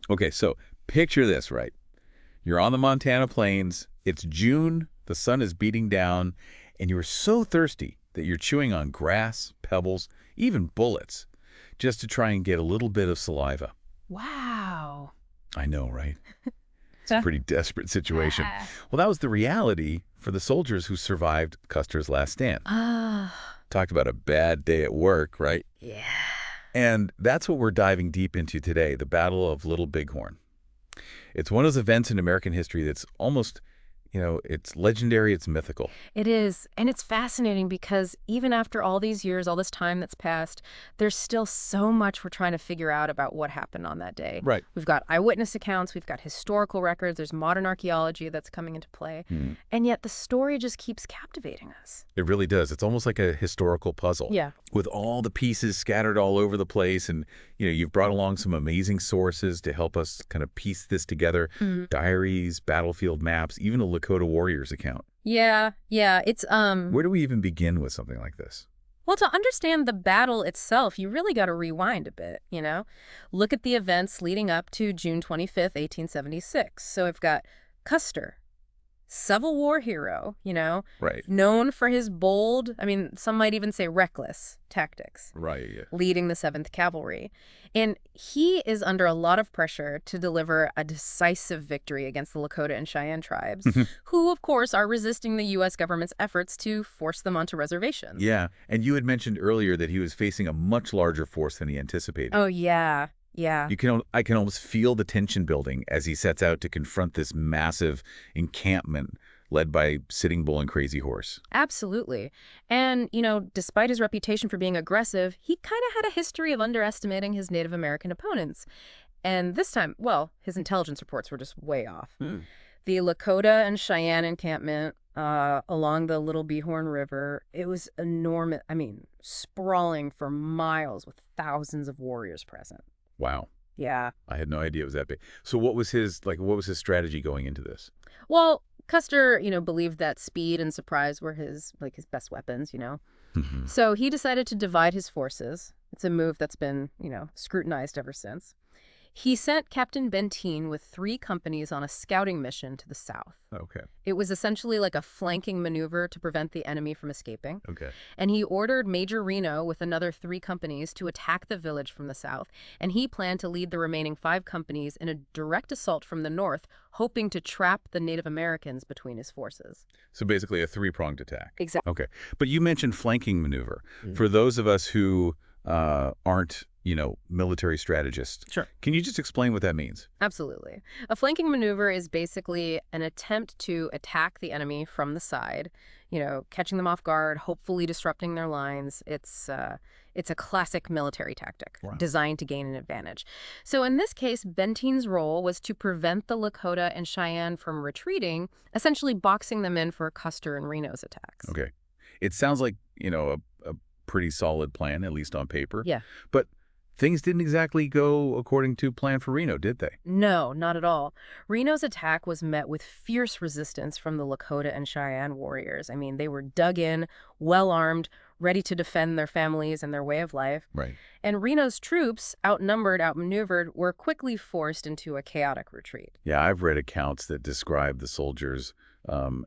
Okay, so picture this, right? You're on the Montana plains. It's June. The sun is beating down, and you're so thirsty that you're chewing on grass, pebbles, even bullets, just to try and get a little bit of saliva. Wow. I know, right? It's a pretty desperate situation. Well, that was the reality for the soldiers who survived Custer's last stand. Talked about a bad day at work, right? Yeah. And that's what we're diving deep into today, the Battle of Little Bighorn. It's one of those events in American history that's almost, it's legendary, it's mythical. It is. And it's fascinating because even after all these years, all this time that's passed, there's still so much we're trying to figure out about what happened on that day. Right. We've got eyewitness accounts, we've got historical records, there's modern archaeology that's coming into play. And yet the story just keeps captivating us. It really does. It's almost like a historical puzzle. Yeah. With all the pieces scattered all over the place. And, you've brought along some amazing sources to help us kind of piece this together. Diaries, battlefield maps, even a Lakota Warriors account. Yeah. It's, Where do we even begin with something like this? Well, to understand the battle itself, you really got to rewind a bit, Look at the events leading up to June 25th, 1876. So we've got Custer, Civil War hero, Right. known for his bold, some might even say reckless tactics. Right, yeah. Leading the 7th Cavalry. And he is under a lot of pressure to deliver a decisive victory against the Lakota and Cheyenne tribes, who, of course, are resisting the U.S. government's efforts to force them onto reservations. Yeah, and you had mentioned earlier that he was facing a much larger force than he anticipated. Oh, yeah. Yeah. I can almost feel the tension building as he sets out to confront this massive encampment led by Sitting Bull and Crazy Horse. Absolutely. And, despite his reputation for being aggressive, he kind of had a history of underestimating his Native American opponents. And this time, well, his intelligence reports were just way off. The Lakota and Cheyenne encampment along the Little Bighorn River, it was enormous, sprawling for miles with thousands of warriors present. Wow. Yeah. I had no idea it was that big. So what was his strategy going into this? Well, Custer, believed that speed and surprise were his best weapons, So he decided to divide his forces. It's a move that's been, scrutinized ever since. He sent Captain Benteen with 3 companies on a scouting mission to the south. Okay. It was essentially like a flanking maneuver to prevent the enemy from escaping. Okay. And he ordered Major Reno with another 3 companies to attack the village from the south. And he planned to lead the remaining 5 companies in a direct assault from the north, hoping to trap the Native Americans between his forces. So basically a 3-pronged attack. Exactly. Okay. But you mentioned flanking maneuver. For those of us who aren't military strategists. Sure. Can you just explain what that means? Absolutely. A flanking maneuver is basically an attempt to attack the enemy from the side, catching them off guard, hopefully disrupting their lines. It's a classic military tactic designed to gain an advantage. So in this case, Benteen's role was to prevent the Lakota and Cheyenne from retreating, essentially boxing them in for Custer and Reno's attacks. Okay. It sounds like, a pretty solid plan, at least on paper. Yeah. But things didn't exactly go according to plan for Reno, did they? No, not at all. Reno's attack was met with fierce resistance from the Lakota and Cheyenne warriors. They were dug in, well-armed, ready to defend their families and their way of life. Right. And Reno's troops, outnumbered, outmaneuvered, were quickly forced into a chaotic retreat. Yeah, I've read accounts that describe the soldiers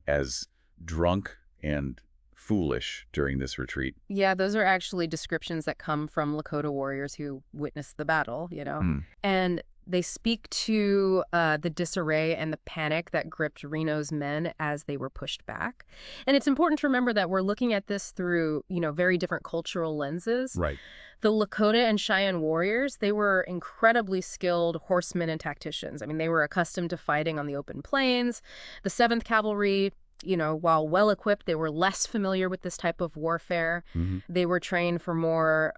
as drunk and foolish during this retreat. Yeah, those are actually descriptions that come from Lakota warriors who witnessed the battle, And they speak to the disarray and the panic that gripped Reno's men as they were pushed back. And it's important to remember that we're looking at this through, very different cultural lenses. Right. The Lakota and Cheyenne warriors, they were incredibly skilled horsemen and tacticians. They were accustomed to fighting on the open plains. The 7th Cavalry, while well-equipped, they were less familiar with this type of warfare. They were trained for more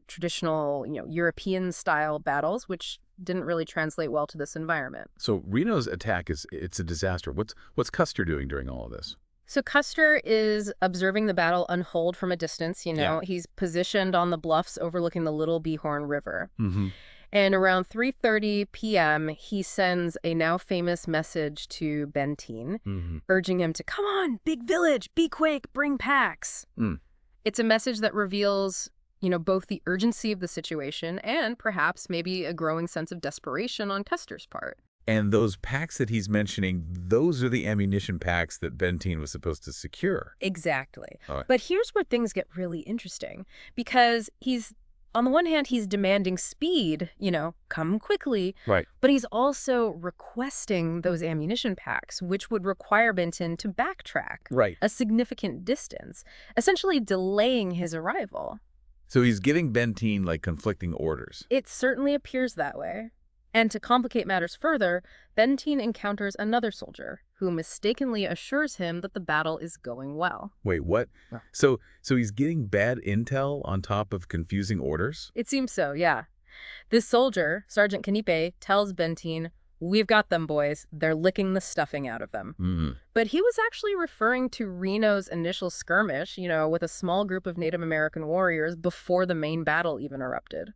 traditional, European-style battles, which didn't really translate well to this environment. So Reno's attack it's a disaster. What's Custer doing during all of this? So Custer is observing the battle unfold from a distance, He's positioned on the bluffs overlooking the Little Bighorn River. And around 3:30 p.m., he sends a now famous message to Benteen, urging him to, come on, big village, be quick, bring packs. It's a message that reveals both the urgency of the situation and perhaps maybe a growing sense of desperation on Custer's part. And those packs that he's mentioning, those are the ammunition packs that Benteen was supposed to secure. Exactly. All right. But here's where things get really interesting, because on the one hand, he's demanding speed, come quickly, Right. but he's also requesting those ammunition packs, which would require Benton to backtrack Right. a significant distance, essentially delaying his arrival. So he's giving Benteen, like, conflicting orders. It certainly appears that way. And to complicate matters further, Benteen encounters another soldier who mistakenly assures him that the battle is going well. Wait, what? Yeah. So he's getting bad intel on top of confusing orders? It seems so, yeah. This soldier, Sergeant Kanipe, tells Benteen, "We've got them, boys. They're licking the stuffing out of them." Mm. But he was actually referring to Reno's initial skirmish, with a small group of Native American warriors before the main battle even erupted.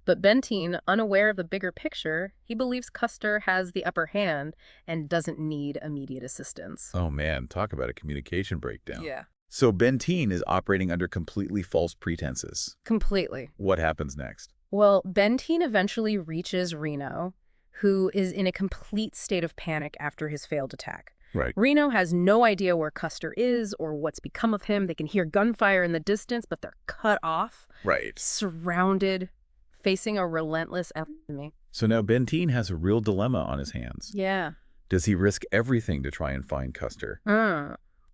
But Benteen, unaware of the bigger picture, he believes Custer has the upper hand and doesn't need immediate assistance. Oh, man, talk about a communication breakdown. Yeah. So Benteen is operating under completely false pretenses. Completely. What happens next? Well, Benteen eventually reaches Reno, who is in a complete state of panic after his failed attack. Right. Reno has no idea where Custer is or what's become of him. They can hear gunfire in the distance, but they're cut off, Right. surrounded, facing a relentless enemy. So now Benteen has a real dilemma on his hands. Yeah. Does he risk everything to try and find Custer?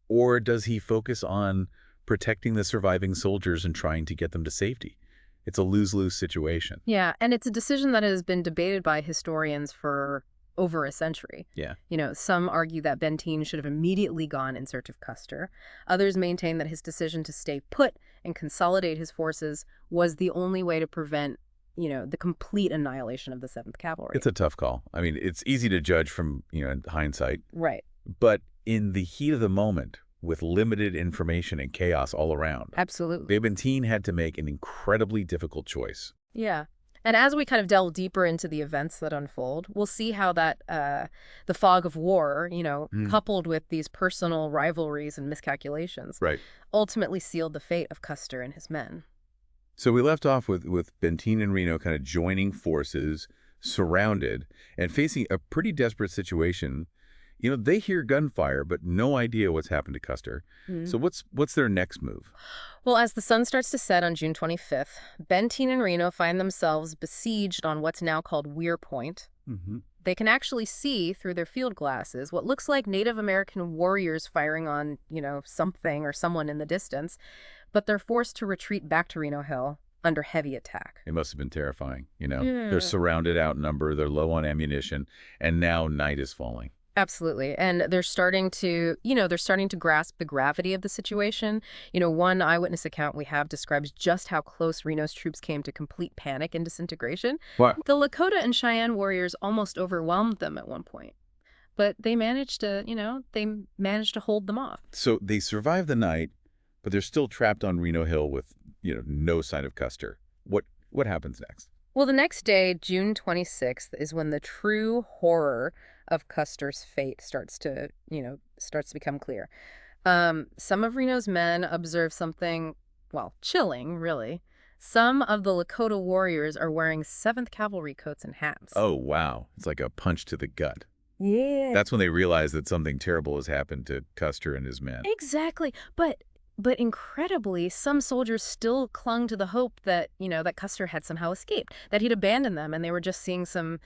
Or does he focus on protecting the surviving soldiers and trying to get them to safety? It's a lose-lose situation. Yeah, and it's a decision that has been debated by historians for over a century. Yeah. Some argue that Benteen should have immediately gone in search of Custer. Others maintain that his decision to stay put and consolidate his forces was the only way to prevent the complete annihilation of the 7th Cavalry. It's a tough call. I mean, it's easy to judge from, in hindsight. Right. But in the heat of the moment, with limited information and chaos all around, Absolutely. Benteen had to make an incredibly difficult choice. Yeah. And as we kind of delve deeper into the events that unfold, we'll see how that the fog of war, coupled with these personal rivalries and miscalculations, Right. ultimately sealed the fate of Custer and his men. So we left off with Benteen and Reno kind of joining forces, surrounded, and facing a pretty desperate situation. They hear gunfire, but no idea what's happened to Custer. So what's their next move? Well, as the sun starts to set on June 25th, Benteen and Reno find themselves besieged on what's now called Weir Point. They can actually see through their field glasses what looks like Native American warriors firing on, something or someone in the distance, but they're forced to retreat back to Reno Hill under heavy attack. It must have been terrifying. They're surrounded, outnumbered, they're low on ammunition, and now night is falling. Absolutely. And they're starting to grasp the gravity of the situation. One eyewitness account we have describes just how close Reno's troops came to complete panic and disintegration. What? The Lakota and Cheyenne warriors almost overwhelmed them at one point. But they managed to hold them off. So they survive the night, but they're still trapped on Reno Hill with, no sign of Custer. What happens next? Well, the next day, June 26th, is when the true horror of Custer's fate starts to become clear. Some of Reno's men observe something, chilling, really. Some of the Lakota warriors are wearing 7th Cavalry coats and hats. Oh, wow. It's like a punch to the gut. Yeah. That's when they realize that something terrible has happened to Custer and his men. Exactly. But incredibly, some soldiers still clung to the hope that, that Custer had somehow escaped, that he'd abandoned them and they were just seeing some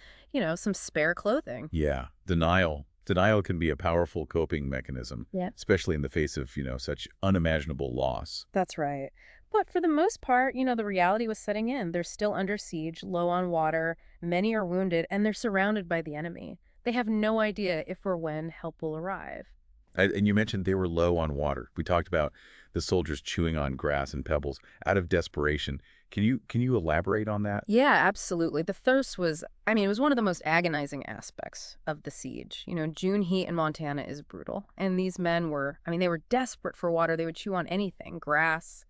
spare clothing. Yeah. Denial. Denial can be a powerful coping mechanism, Yeah. especially in the face of, such unimaginable loss. That's right. But for the most part, the reality was setting in. They're still under siege, low on water, many are wounded, and they're surrounded by the enemy. They have no idea if or when help will arrive. And you mentioned they were low on water. We talked about the soldiers chewing on grass and pebbles out of desperation. Can you elaborate on that? Yeah, absolutely. The thirst was, it was one of the most agonizing aspects of the siege. June heat in Montana is brutal. And these men were, they were desperate for water. They would chew on anything, grass,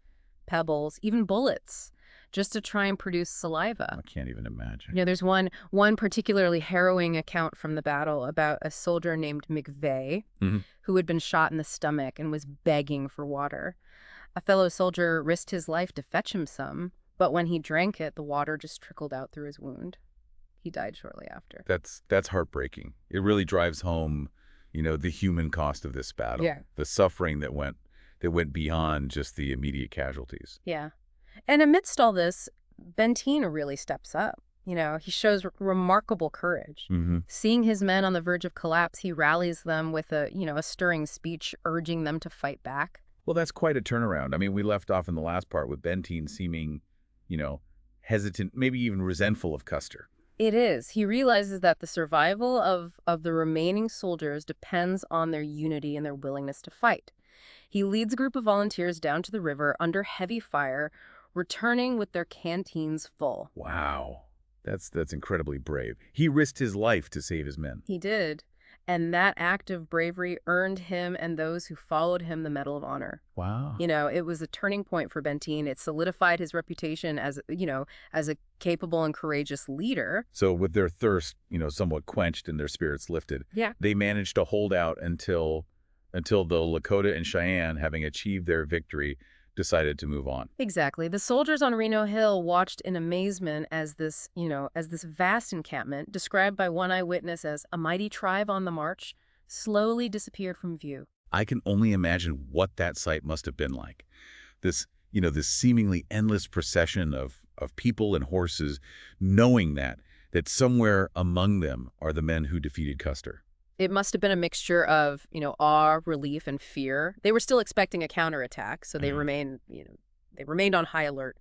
pebbles, even bullets, just to try and produce saliva. I can't even imagine. There's one particularly harrowing account from the battle about a soldier named McVeigh who had been shot in the stomach and was begging for water. A fellow soldier risked his life to fetch him some, but when he drank it, the water just trickled out through his wound. He died shortly after. That's heartbreaking. It really drives home, the human cost of this battle, Yeah. the suffering that went beyond just the immediate casualties. Yeah. And amidst all this, Benteen really steps up. He shows remarkable courage. Hmm. Seeing his men on the verge of collapse, he rallies them with a stirring speech urging them to fight back. Well, that's quite a turnaround. I mean, we left off in the last part with Benteen seeming, you know, hesitant, maybe even resentful of Custer. It is. He realizes that the survival of the remaining soldiers depends on their unity and their willingness to fight. He leads a group of volunteers down to the river under heavy fire, returning with their canteens full. Wow. That's incredibly brave. He risked his life to save his men. He did. And that act of bravery earned him and those who followed him the Medal of Honor. Wow. It was a turning point for Benteen. It solidified his reputation as a capable and courageous leader. So with their thirst, somewhat quenched and their spirits lifted, Yeah. they managed to hold out until the Lakota and Cheyenne, having achieved their victory, decided to move on. Exactly. The soldiers on Reno Hill watched in amazement as this vast encampment, described by one eyewitness as a mighty tribe on the march, slowly disappeared from view. I can only imagine what that sight must have been like. This seemingly endless procession of people and horses, knowing that somewhere among them are the men who defeated Custer. It must have been a mixture of, awe, relief, and fear. They were still expecting a counterattack, so they remained on high alert.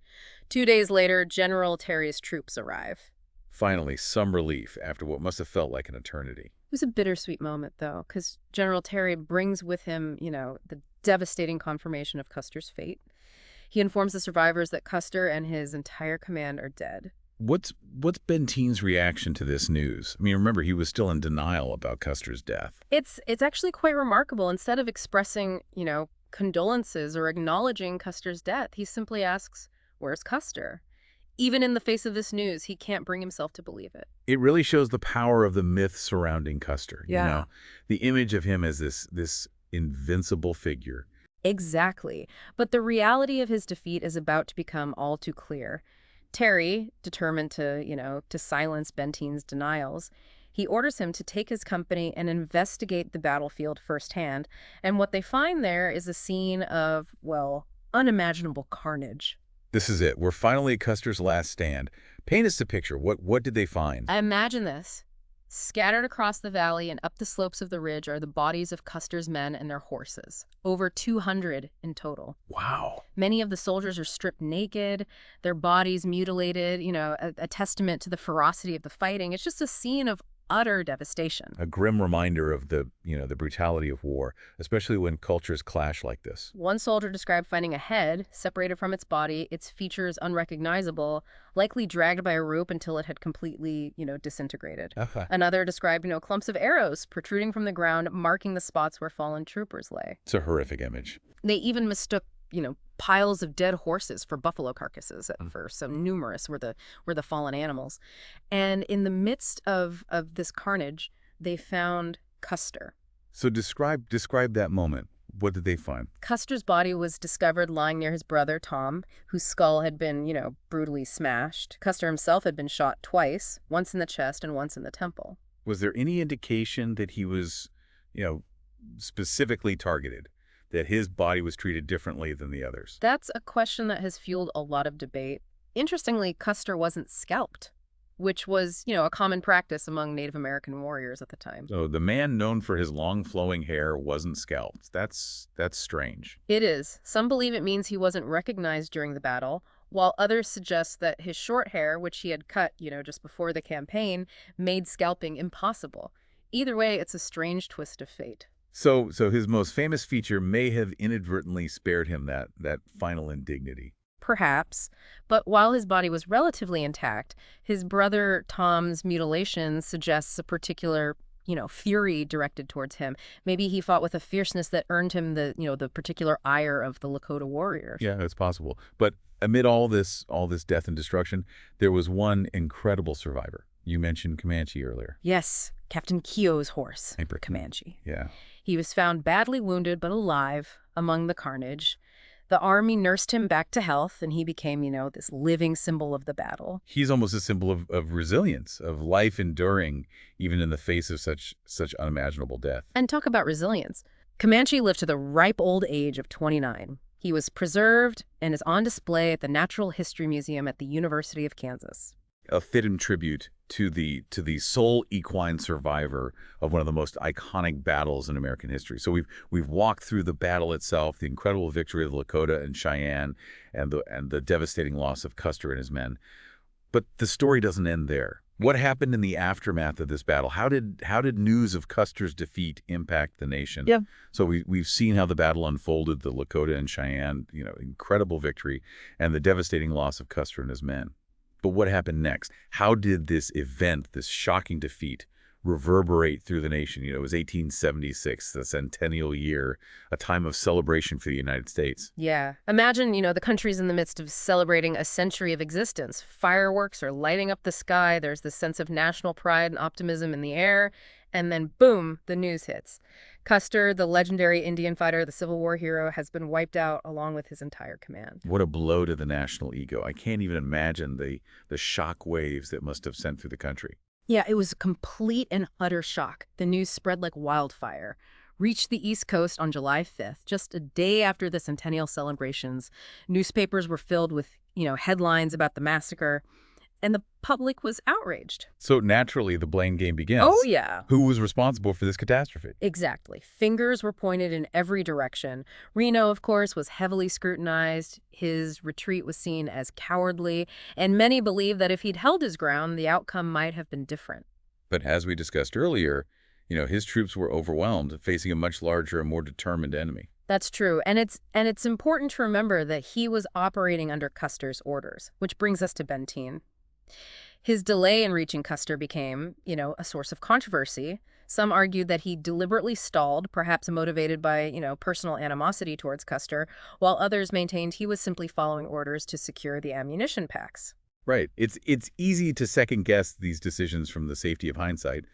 2 days later, General Terry's troops arrive. Finally, some relief after what must have felt like an eternity. It was a bittersweet moment, though, because General Terry brings with him, the devastating confirmation of Custer's fate. He informs the survivors that Custer and his entire command are dead. What's Benteen's reaction to this news? I mean, remember, he was still in denial about Custer's death. It's actually quite remarkable. Instead of expressing, condolences or acknowledging Custer's death, he simply asks, "Where's Custer?" Even in the face of this news, he can't bring himself to believe it. It really shows the power of the myth surrounding Custer. Yeah. The image of him as this invincible figure. Exactly. But the reality of his defeat is about to become all too clear. Terry, determined to silence Benteen's denials, he orders him to take his company and investigate the battlefield firsthand. And what they find there is a scene of, unimaginable carnage. This is it. We're finally at Custer's last stand. Paint us a picture. What did they find? Imagine this. Scattered across the valley and up the slopes of the ridge are the bodies of Custer's men and their horses, over 200 in total. Wow. Many of the soldiers are stripped naked, their bodies mutilated, a testament to the ferocity of the fighting. It's just a scene of utter devastation. A grim reminder of the brutality of war, especially when cultures clash like this. One soldier described finding a head separated from its body, its features unrecognizable, likely dragged by a rope until it had completely, disintegrated. Okay. Another described, clumps of arrows protruding from the ground, marking the spots where fallen troopers lay. It's a horrific image. They even mistook, piles of dead horses for buffalo carcasses at first. So numerous were the fallen animals. And in the midst of this carnage, they found Custer. So describe that moment. What did they find? Custer's body was discovered lying near his brother, Tom, whose skull had been, brutally smashed. Custer himself had been shot twice, once in the chest and once in the temple. Was there any indication that he was, specifically targeted? That his body was treated differently than the others? That's a question that has fueled a lot of debate. Interestingly, Custer wasn't scalped, which was, a common practice among Native American warriors at the time. So the man known for his long flowing hair wasn't scalped. That's strange. It is. Some believe it means he wasn't recognized during the battle, while others suggest that his short hair, which he had cut, just before the campaign, made scalping impossible. Either way, it's a strange twist of fate. So his most famous feature may have inadvertently spared him that final indignity. Perhaps, but while his body was relatively intact, his brother Tom's mutilation suggests a particular, fury directed towards him. Maybe he fought with a fierceness that earned him the particular ire of the Lakota warriors. Yeah, it's possible. But amid all this death and destruction, there was one incredible survivor. You mentioned Comanche earlier. Yes, Captain Keogh's horse, Comanche. Yeah. He was found badly wounded but alive among the carnage. The army nursed him back to health, and he became, this living symbol of the battle. He's almost a symbol of resilience, of life enduring, even in the face of such unimaginable death. And talk about resilience. Comanche lived to the ripe old age of 29. He was preserved and is on display at the Natural History Museum at the University of Kansas. A fitting tribute to the sole equine survivor of one of the most iconic battles in American history. So we've walked through the battle itself, the incredible victory of the Lakota and Cheyenne, and the devastating loss of Custer and his men. But the story doesn't end there. What happened in the aftermath of this battle? How did news of Custer's defeat impact the nation? Yeah. So we've seen how the battle unfolded, the Lakota and Cheyenne, incredible victory, and the devastating loss of Custer and his men. But what happened next? How did this event, this shocking defeat, reverberate through the nation? It was 1876, the centennial year, a time of celebration for the United States. Yeah. Imagine, the country's in the midst of celebrating a century of existence. Fireworks are lighting up the sky. There's this sense of national pride and optimism in the air. And then, boom, the news hits. Custer, the legendary Indian fighter, the Civil War hero, has been wiped out along with his entire command. What a blow to the national ego. I can't even imagine the shock waves that must have sent through the country. Yeah, it was a complete and utter shock. The news spread like wildfire. Reached the East Coast on July 5th, just a day after the centennial celebrations. Newspapers were filled with, headlines about the massacre, and the public was outraged. So naturally, the blame game begins. Oh, yeah. Who was responsible for this catastrophe? Exactly. Fingers were pointed in every direction. Reno, of course, was heavily scrutinized. His retreat was seen as cowardly, and many believe that if he'd held his ground, the outcome might have been different. But as we discussed earlier, his troops were overwhelmed, facing a much larger and more determined enemy. That's true. And it's important to remember that he was operating under Custer's orders, which brings us to Benteen. His delay in reaching Custer became, a source of controversy. Some argued that he deliberately stalled, perhaps motivated by, personal animosity towards Custer, while others maintained he was simply following orders to secure the ammunition packs. Right. It's easy to second-guess these decisions from the safety of hindsight,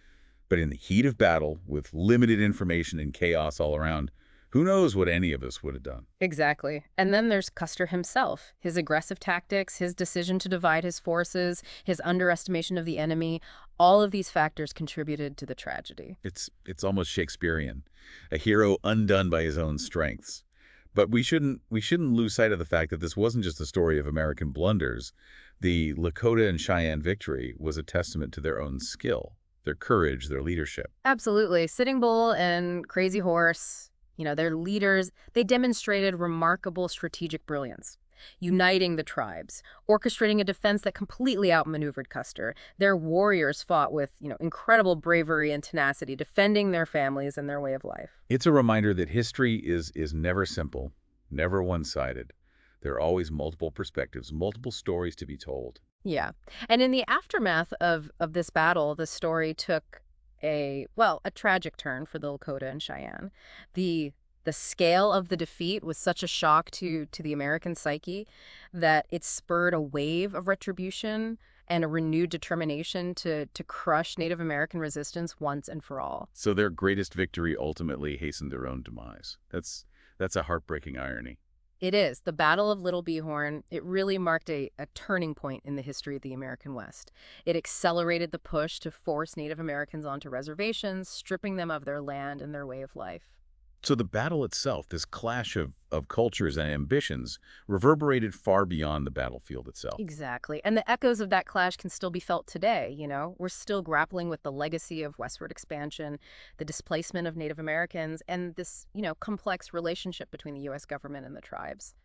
but in the heat of battle, with limited information and chaos all around, who knows what any of us would have done? Exactly. And then there's Custer himself. His aggressive tactics, his decision to divide his forces, his underestimation of the enemy, all of these factors contributed to the tragedy. It's almost Shakespearean, a hero undone by his own strengths. But we shouldn't lose sight of the fact that this wasn't just a story of American blunders. The Lakota and Cheyenne victory was a testament to their own skill, their courage, their leadership. Absolutely. Sitting Bull and Crazy Horse, their leaders, they demonstrated remarkable strategic brilliance, uniting the tribes, orchestrating a defense that completely outmaneuvered Custer. Their warriors fought with, incredible bravery and tenacity, defending their families and their way of life. It's a reminder that history is never simple, never one-sided. There are always multiple perspectives, multiple stories to be told. Yeah. And in the aftermath of this battle, the story took a tragic turn for the Lakota and Cheyenne. The scale of the defeat was such a shock to the American psyche that it spurred a wave of retribution and a renewed determination to crush Native American resistance once and for all. So their greatest victory ultimately hastened their own demise. That's a heartbreaking irony. It is. The Battle of Little Bighorn, it really marked a turning point in the history of the American West. It accelerated the push to force Native Americans onto reservations, stripping them of their land and their way of life. So the battle itself, this clash of cultures and ambitions, reverberated far beyond the battlefield itself. Exactly. And the echoes of that clash can still be felt today, We're still grappling with the legacy of westward expansion, the displacement of Native Americans, and this, complex relationship between the U.S. government and the tribes.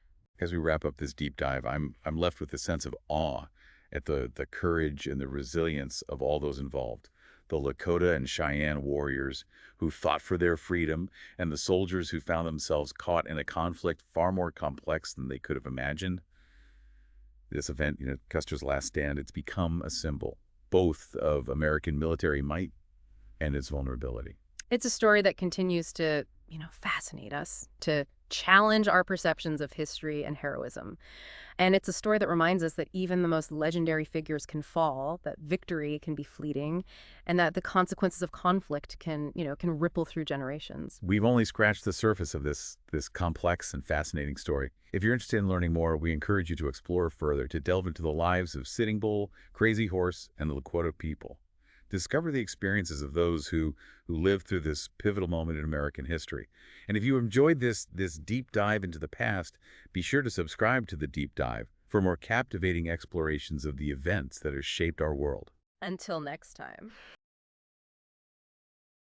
As we wrap up this deep dive, I'm left with a sense of awe at the courage and the resilience of all those involved. The Lakota and Cheyenne warriors who fought for their freedom, and the soldiers who found themselves caught in a conflict far more complex than they could have imagined. This event, Custer's Last Stand, it's become a symbol, both of American military might and its vulnerability. It's a story that continues to fascinate us, to challenge our perceptions of history and heroism. And it's a story that reminds us that even the most legendary figures can fall, that victory can be fleeting, and that the consequences of conflict can ripple through generations. We've only scratched the surface of this complex and fascinating story. If you're interested in learning more, we encourage you to explore further, to delve into the lives of Sitting Bull, Crazy Horse, and the Lakota people. Discover the experiences of those who lived through this pivotal moment in American history. And if you enjoyed this deep dive into the past, be sure to subscribe to the Deep Dive for more captivating explorations of the events that have shaped our world. Until next time.